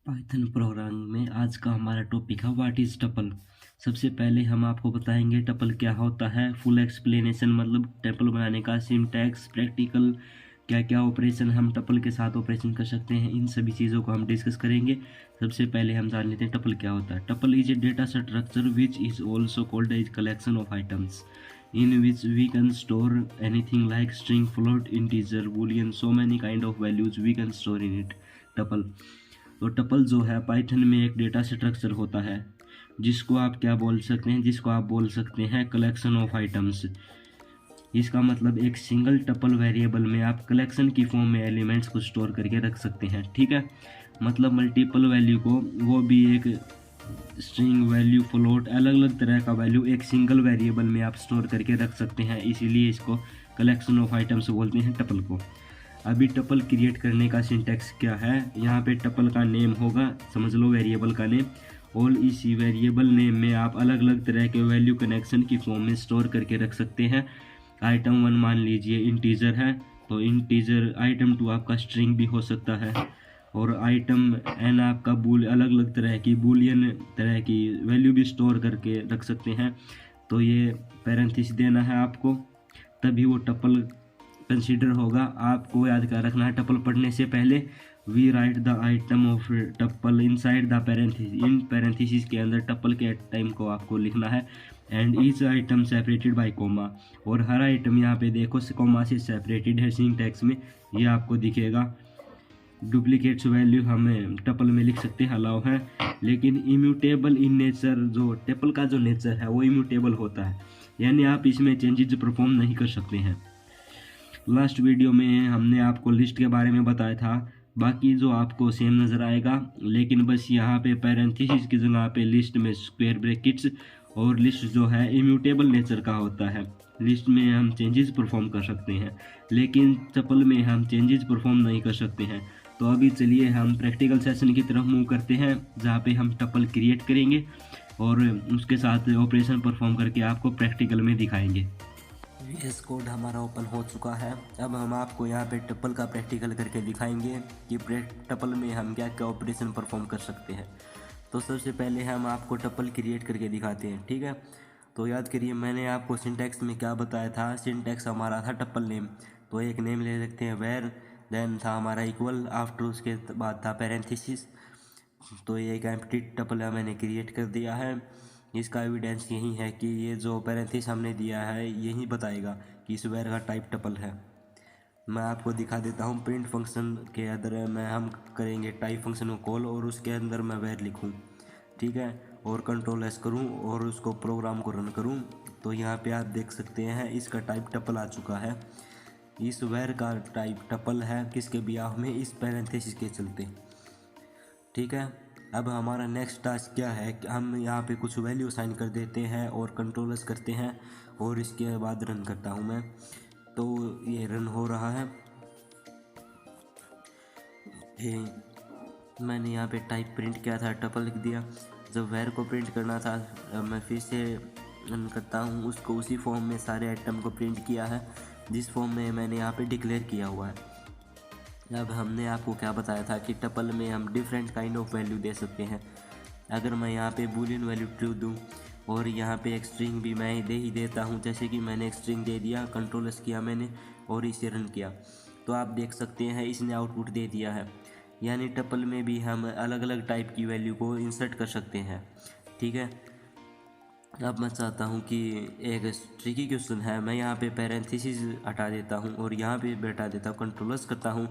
Python programming में आज का हमारा टॉपिक है व्हाट इज़ टपल। सबसे पहले हम आपको बताएंगे टपल क्या होता है, फुल एक्सप्लेनेशन मतलब टपल बनाने का सिंटैक्स, प्रैक्टिकल क्या क्या ऑपरेशन हम टपल के साथ ऑपरेशन कर सकते हैं, इन सभी चीज़ों को हम डिस्कस करेंगे। सबसे पहले हम जान लेते हैं टपल क्या होता है। Tuple is a data structure which is also called as collection of items in which we can store anything like string, float, integer, boolean, so many kind of values we can store in it tuple। तो tuple जो है Python में एक data structure होता है जिसको आप क्या बोल सकते हैं, जिसको आप बोल सकते हैं कलेक्शन ऑफ आइटम्स। इसका मतलब एक सिंगल टपल वेरिएबल में आप कलेक्शन की फॉर्म में एलिमेंट्स को स्टोर करके रख सकते हैं। ठीक है, मतलब मल्टीपल वैल्यू को, वो भी एक स्ट्रिंग वैल्यू, फ्लोट, अलग अलग तरह का वैल्यू एक सिंगल वेरिएबल में आप स्टोर करके रख सकते हैं, इसीलिए इसको कलेक्शन ऑफ आइटम्स बोलते हैं टपल को। अभी टपल क्रिएट करने का सिंटैक्स क्या है, यहाँ पे टपल का नेम होगा, समझ लो वेरिएबल का नेम, और इसी वेरिएबल नेम में आप अलग अलग तरह के वैल्यू कनेक्शन की फॉर्म में स्टोर करके रख सकते हैं। आइटम 1 मान लीजिए इंटीजर है, तो इंटीजर, आइटम 2 आपका स्ट्रिंग भी हो सकता है, और आइटम n आपका अलग अलग तरह की बूलियन तरह की वैल्यू भी स्टोर करके रख सकते हैं। तो ये पैरेंथेसिस देना है आपको, तभी वो टपल कंसीडर होगा। आपको याद कर रखना है टपल पढ़ने से पहले, we write the item of tuple inside the parenthesis, in parenthesis के अंदर टपल के टाइम को आपको लिखना है। And each item separated by comma, और हर आइटम यहाँ पे देखो कोमा से सेपरेटेड है सिंटैक्स में, ये आपको दिखेगा। डुप्लीकेट्स वैल्यू हमें टपल में लिख सकते हैं, अलाउ है, लेकिन इम्यूटेबल इन नेचर, जो टपल का जो नेचर है वो इम्यूटेबल होता है, यानी आप इसमें चेंजेस परफॉर्म नहीं कर सकते हैं। लास्ट वीडियो में हमने आपको लिस्ट के बारे में बताया था, बाकी जो आपको सेम नज़र आएगा, लेकिन बस यहाँ पे पैरेंथेसिस की जगह पे लिस्ट में स्क्वायर ब्रैकेट्स, और लिस्ट जो है इम्यूटेबल नेचर का होता है। लिस्ट में हम चेंजेस परफॉर्म कर सकते हैं, लेकिन टपल में हम चेंजेस परफॉर्म नहीं कर सकते हैं। तो अभी चलिए हम प्रैक्टिकल सेशन की तरफ मूव करते हैं, जहाँ पे हम टपल क्रिएट करेंगे और उसके साथ ऑपरेशन परफॉर्म करके आपको प्रैक्टिकल में दिखाएंगे। VS कोड हमारा ओपन हो चुका है। अब हम आपको यहाँ पे टपल का प्रैक्टिकल करके दिखाएंगे कि टपल में हम क्या क्या ऑपरेशन परफॉर्म कर सकते हैं। तो सबसे पहले हम आपको टपल क्रिएट करके दिखाते हैं, ठीक है। तो याद करिए मैंने आपको सिंटैक्स में क्या बताया था, सिंटैक्स हमारा था टपल नेम, तो एक नेम ले सकते हैं वेर, देन था हमारा इक्वल, आफ्टर उसके बाद था पैरेंथेसिस। तो ये एक एम्प्टी टपल मैंने क्रिएट कर दिया है। इसका एविडेंस यही है कि ये जो पैरेंथेसिस हमने दिया है यही बताएगा कि इस वेर का टाइप टपल है। मैं आपको दिखा देता हूँ, प्रिंट फंक्शन के अंदर हम करेंगे टाइप फंक्शन को कॉल, और उसके अंदर मैं वेर लिखूँ, ठीक है, और कंट्रोल एस करूँ और उसको प्रोग्राम को रन करूँ। तो यहाँ पे आप देख सकते हैं इसका टाइप टपल आ चुका है। इस वेर का टाइप टपल है किसके बिहाफ में, इस पैरेंथेसिस के चलते, ठीक है। अब हमारा नेक्स्ट टास्क क्या है कि हम यहाँ पे कुछ वैल्यू साइन कर देते हैं और कंट्रोलर्स करते हैं, और इसके बाद रन करता हूँ मैं। तो ये रन हो रहा है। मैंने यहाँ पे टाइप प्रिंट किया था, टपल लिख दिया। जब वेर को प्रिंट करना था, मैं फिर से रन करता हूँ, उसको उसी फॉर्म में सारे आइटम को प्रिंट किया है जिस फॉर्म में मैंने यहाँ पे डिक्लेयर किया हुआ है। अब हमने आपको क्या बताया था कि टपल में हम डिफरेंट काइंड ऑफ वैल्यू दे सकते हैं। अगर मैं यहाँ पे बूलियन वैल्यू ट्रू दूँ और यहाँ पे एक स्ट्रिंग भी मैं दे ही देता हूँ, जैसे कि मैंने एक स्ट्रिंग दे दिया, कंट्रोल्स किया मैंने और इसे रन किया, तो आप देख सकते हैं इसने आउटपुट दे दिया है। यानी टपल में भी हम अलग अलग टाइप की वैल्यू को इंसर्ट कर सकते हैं, ठीक है। अब मैं चाहता हूँ कि एक ट्रिकी क्वेश्चन है, मैं यहाँ पे पैरेंथेसिस हटा देता हूँ और यहाँ पे बैठा देता हूँ, कंट्रोलर्स करता हूँ,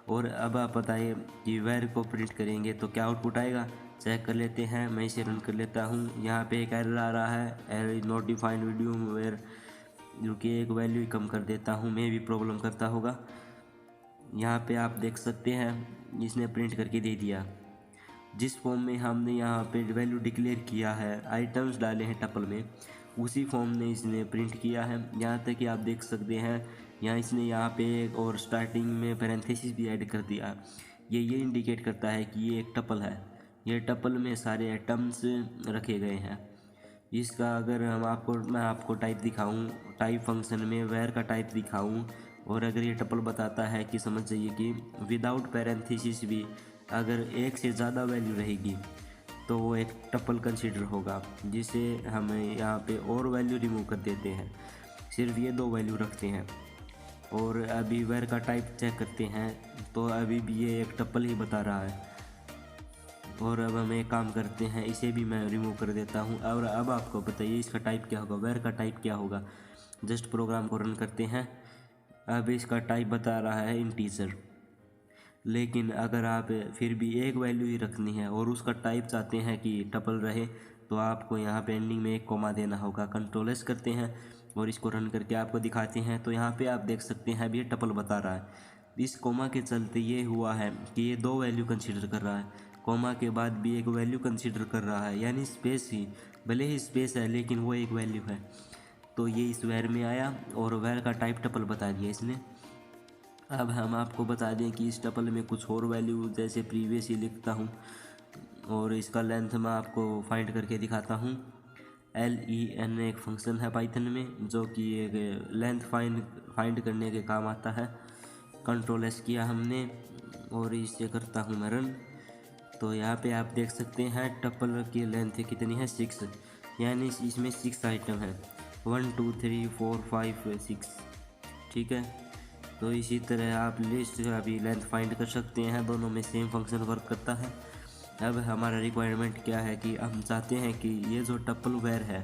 और अब आप बताइए कि वेर को प्रिंट करेंगे तो क्या आउटपुट आएगा, चेक कर लेते हैं। मैं इसे रन कर लेता हूँ। यहाँ पे एक एरर आ रहा है, error is not defined video where, जो कि एक वैल्यू कम कर देता हूँ, मैं भी प्रॉब्लम करता होगा। यहाँ पे आप देख सकते हैं इसने प्रिंट करके दे दिया। जिस फॉर्म में हमने यहाँ पे वैल्यू डिक्लेयर किया है, आइटम्स डाले हैं टपल में, उसी फॉर्म में इसने प्रिंट किया है। यहाँ तक कि आप देख सकते हैं यहाँ इसने यहाँ पे एक और स्टार्टिंग में पैरेंथेसिस भी ऐड कर दिया। ये इंडिकेट करता है कि ये एक टपल है, ये टपल में सारे आइटम्स रखे गए हैं। इसका अगर मैं आपको टाइप दिखाऊं, टाइप फंक्शन में वेर का टाइप दिखाऊं, और अगर ये टपल बताता है कि समझ जाइए कि विदाउट पैरेंथेसिस भी अगर एक से ज़्यादा वैल्यू रहेगी तो वो एक टपल कंसीडर होगा, जिसे हमें यहाँ पे और वैल्यू रिमूव कर देते हैं। सिर्फ ये दो वैल्यू रखते हैं। और अभी वेर का टाइप चेक करते हैं, तो अभी भी ये एक टपल ही बता रहा है। और अब हम एक काम करते हैं, इसे भी मैं रिमूव कर देता हूँ। और अब आपको बताइए इसका टाइप क्या होगा, वेर का टाइप क्या होगा। जस्ट प्रोग्राम को रन करते हैं। अब इसका टाइप बता रहा है इंटीजर, लेकिन अगर आप फिर भी एक वैल्यू ही रखनी है और उसका टाइप चाहते हैं कि टपल रहे, तो आपको यहाँ पे एंडिंग में एक कॉमा देना होगा। कंट्रोल एस करते हैं और इसको रन करके आपको दिखाते हैं। तो यहाँ पे आप देख सकते हैं अभी ये टपल बता रहा है। इस कॉमा के चलते ये हुआ है कि ये दो वैल्यू कंसीडर कर रहा है, कॉमा के बाद भी एक वैल्यू कंसीडर कर रहा है, यानी स्पेस ही, भले ही स्पेस है लेकिन वो एक वैल्यू है। तो ये इस वेर में आया और वेर का टाइप टपल बता दिया इसने। अब हम आपको बता दें कि इस टपल में कुछ और वैल्यू जैसे प्रीवियस ही लिखता हूँ, और इसका लेंथ मैं आपको फाइंड करके दिखाता हूँ। len एक फंक्शन है पाइथन में जो कि एक लेंथ फाइंड करने के काम आता है। कंट्रोल एस किया हमने और इसे करता हूँ मैं रन। तो यहाँ पे आप देख सकते हैं टपल की लेंथ कितनी है, 6, यानी इसमें 6 आइटम है, 1 2 3 4 5 6। ठीक है, तो इसी तरह आप लिस्ट का भी लेंथ फाइंड कर सकते हैं, दोनों में सेम फंक्शन वर्क करता है। अब हमारा रिक्वायरमेंट क्या है कि हम चाहते हैं कि ये जो टपल वेर है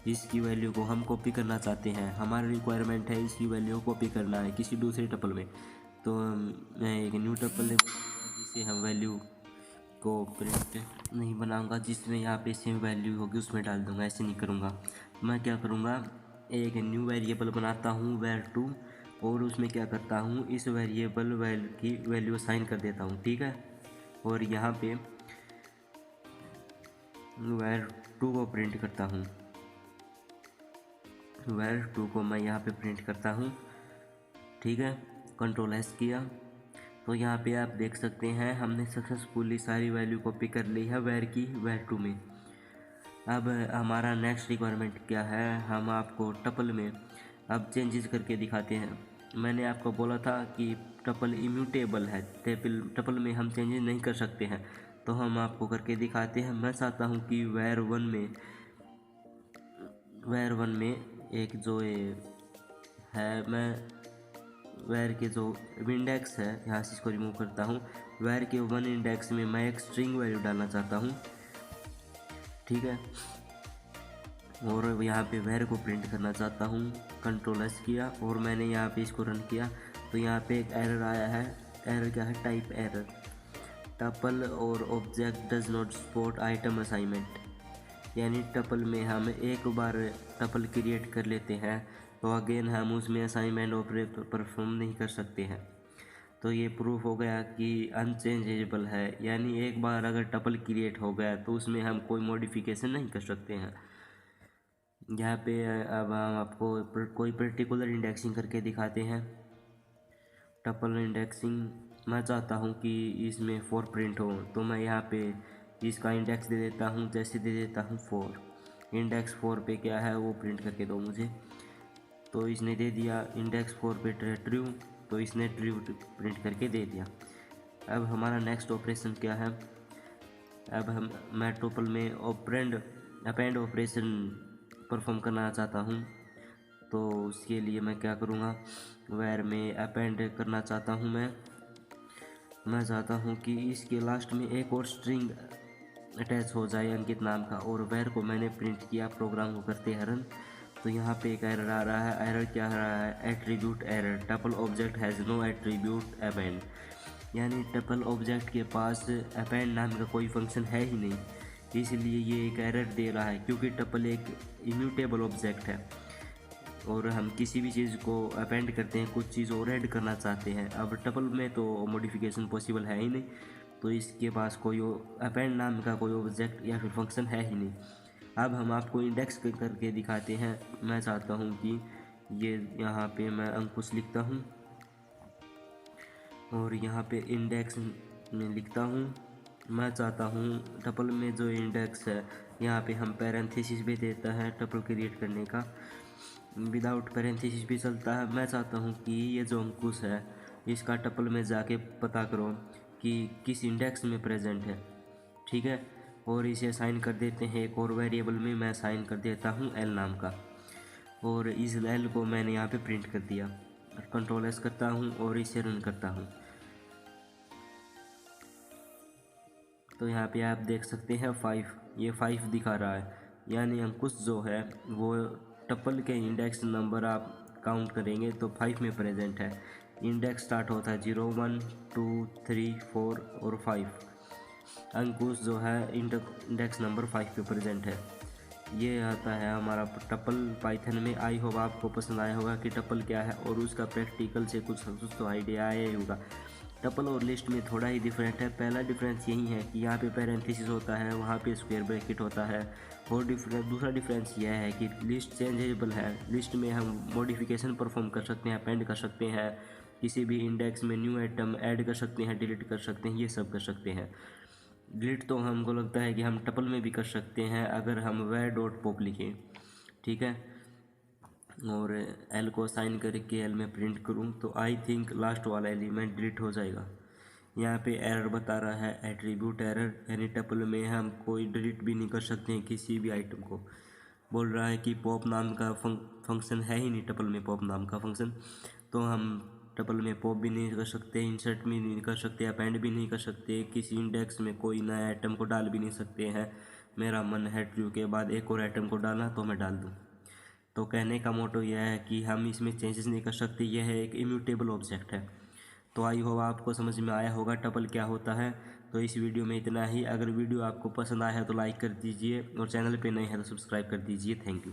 इसकी वैल्यू को हम कॉपी करना चाहते हैं। हमारा रिक्वायरमेंट है इसकी वैल्यू को कॉपी करना है किसी दूसरे टपल में। तो मैं एक न्यू टपल जिसे हम वैल्यू को प्रिंट नहीं बनाऊंगा, जिसमें यहाँ पे सेम वैल्यू होगी उसमें डाल दूंगा, ऐसे नहीं करूँगा। मैं क्या करूँगा, एक न्यू वेरिएबल बनाता हूँ वेर2, और उसमें क्या करता हूँ, इस वेरिएबल की वैल्यू असाइन कर देता हूँ। ठीक है, और यहाँ पे वेर2 को प्रिंट करता हूँ, वेर2 को मैं यहाँ पे प्रिंट करता हूँ। ठीक है, कंट्रोल एस किया तो यहाँ पे आप देख सकते हैं हमने सक्सेसफुली सारी वैल्यू कॉपी कर ली है वेर की वेर2 में। अब हमारा नेक्स्ट रिक्वायरमेंट क्या है, हम आपको टपल में अब चेंजेस करके दिखाते हैं। मैंने आपको बोला था कि टपल इम्यूटेबल है, टपल में हम चेंजेस नहीं कर सकते हैं, तो हम आपको करके दिखाते हैं। मैं चाहता हूँ कि वेर वन में एक जो ये है, मैं वेर के जो इंडेक्स है यहाँ से इसको रिमूव करता हूँ। वेर के 1 इंडेक्स में मैं एक स्ट्रिंग वैल्यू डालना चाहता हूँ। ठीक है, और यहाँ पे वेर को प्रिंट करना चाहता हूँ। कंट्रोल एस किया और मैंने यहाँ पे इसको रन किया तो यहाँ पे एक एरर आया है। एरर क्या है, टाइप एरर, टपल और object does not support item assignment, यानी टपल में हम एक बार टपल क्रिएट कर लेते हैं तो अगेन हम उसमें असाइनमेंट ऑपरेटर परफॉर्म नहीं कर सकते हैं। तो ये प्रूफ हो गया कि अनचेंजेबल है, यानी एक बार अगर टपल क्रिएट हो गया तो उसमें हम कोई मॉडिफिकेशन नहीं कर सकते हैं। यहाँ पे अब हम आपको कोई पर्टिकुलर इंडेक्सिंग करके दिखाते हैं। टपल इंडेक्सिंग मैं चाहता हूँ कि इसमें 4 प्रिंट हो, तो मैं यहाँ पे इसका इंडेक्स दे देता हूँ, जैसे दे देता हूँ 4। इंडेक्स 4 पे क्या है वो प्रिंट करके दो मुझे। तो इसने दे दिया इंडेक्स 4 पे ट्रू, तो इसने ट्रू प्रिंट करके दे दिया। अब हमारा नेक्स्ट ऑपरेशन क्या है, अब मैं टपल में अपेंड ऑपरेशन परफॉर्म करना चाहता हूँ। तो उसके लिए मैं क्या करूँगा, वेर में अपेंड करना चाहता हूँ। मैं चाहता हूँ कि इसके लास्ट में एक और स्ट्रिंग अटैच हो जाए अंकित नाम का, और वेर को मैंने प्रिंट किया। प्रोग्राम को करते हैं रन, तो यहाँ पे एक एरर आ रहा है। एरर क्या आ रहा है, attribute error, tuple object has no attribute append, यानी टपल ऑब्जेक्ट के पास अपेंड नाम का कोई फंक्शन है ही नहीं, इसलिए ये एक एरर दे रहा है। क्योंकि टपल एक इम्यूटेबल ऑब्जेक्ट है और हम किसी भी चीज़ को अपेंड करते हैं, कुछ चीज़ और ऐड करना चाहते हैं। अब टपल में तो मॉडिफिकेशन पॉसिबल है ही नहीं, तो इसके पास कोई अपेंड नाम का कोई ऑब्जेक्ट या फिर फंक्शन है ही नहीं। अब हम आपको इंडेक्स करके दिखाते हैं। मैं चाहता हूँ कि ये यहाँ पे मैं अंकुश लिखता हूँ और यहाँ पे इंडेक्स में लिखता हूँ। मैं चाहता हूँ टपल में जो इंडेक्स है यहाँ पे हम पैरेंथेसिस भी देता है टपल क्रिएट करने का, विदाउट पैरेंथेसिस भी चलता है। मैं चाहता हूँ कि ये जो अंकुश है इसका टपल में जाके पता करो कि किस इंडेक्स में प्रेजेंट है, ठीक है। और इसे असाइन कर देते हैं एक और वेरिएबल में, मैं असाइन कर देता हूँ एल नाम का, और इस एल को मैंने यहाँ पे प्रिंट कर दिया। कंट्रोल एस करता हूँ और इसे रन करता हूँ, तो यहाँ पे आप देख सकते हैं 5, ये 5 दिखा रहा है, यानी अंकुश जो है वो टपल के इंडेक्स नंबर आप काउंट करेंगे तो 5 में प्रेजेंट है। इंडेक्स स्टार्ट होता है 0, 1, 2, 3, 4 और 5। अंकुश जो है इंडेक्स नंबर 5 पे प्रेजेंट है। ये आता है हमारा टपल पाइथन में। आई होप आपको पसंद आया होगा कि टपल क्या है और उसका प्रैक्टिकल से कुछ तो आइडिया आया ही होगा। टपल और लिस्ट में थोड़ा ही डिफरेंट है। पहला डिफरेंस यही है कि यहाँ पे पैरेंथेसिस होता है, वहाँ पे स्क्वायर ब्रैकेट होता है। और दूसरा डिफरेंस यह है कि लिस्ट चेंजेबल है। लिस्ट में हम मॉडिफिकेशन परफॉर्म कर सकते हैं, अपेंड कर सकते हैं, किसी भी इंडेक्स में न्यू आइटम ऐड कर सकते हैं, डिलीट कर सकते हैं, ये सब कर सकते हैं। डिलीट तो हमको लगता है कि हम टपल में भी कर सकते हैं अगर हम where डॉट पॉप लिखें, ठीक है। और एल को साइन करके एल में प्रिंट करूं तो आई थिंक लास्ट वाला एलिमेंट डिलीट हो जाएगा। यहाँ पे एरर बता रहा है, एट्रीब्यूट एरर, यानी टपल में हम कोई डिलीट भी नहीं कर सकते हैं किसी भी आइटम को। बोल रहा है कि पॉप नाम का फंक्शन है ही नहीं टपल में, पॉप नाम का फंक्शन, तो हम टपल में पॉप भी नहीं कर सकते, इंसर्ट भी नहीं कर सकते, अपेंड भी नहीं कर सकते, किसी इंडेक्स में कोई नया आइटम को डाल भी नहीं सकते हैं। मेरा मन है ट्रू के बाद एक और आइटम को डालना तो मैं डाल दूँ। तो कहने का मोटो यह है कि हम इसमें चेंजेस नहीं कर सकते, यह एक इम्यूटेबल ऑब्जेक्ट है। तो आई होप आपको समझ में आया होगा टपल क्या होता है। तो इस वीडियो में इतना ही। अगर वीडियो आपको पसंद आया है तो लाइक कर दीजिए और चैनल पे नए हैं तो सब्सक्राइब कर दीजिए। Thank you.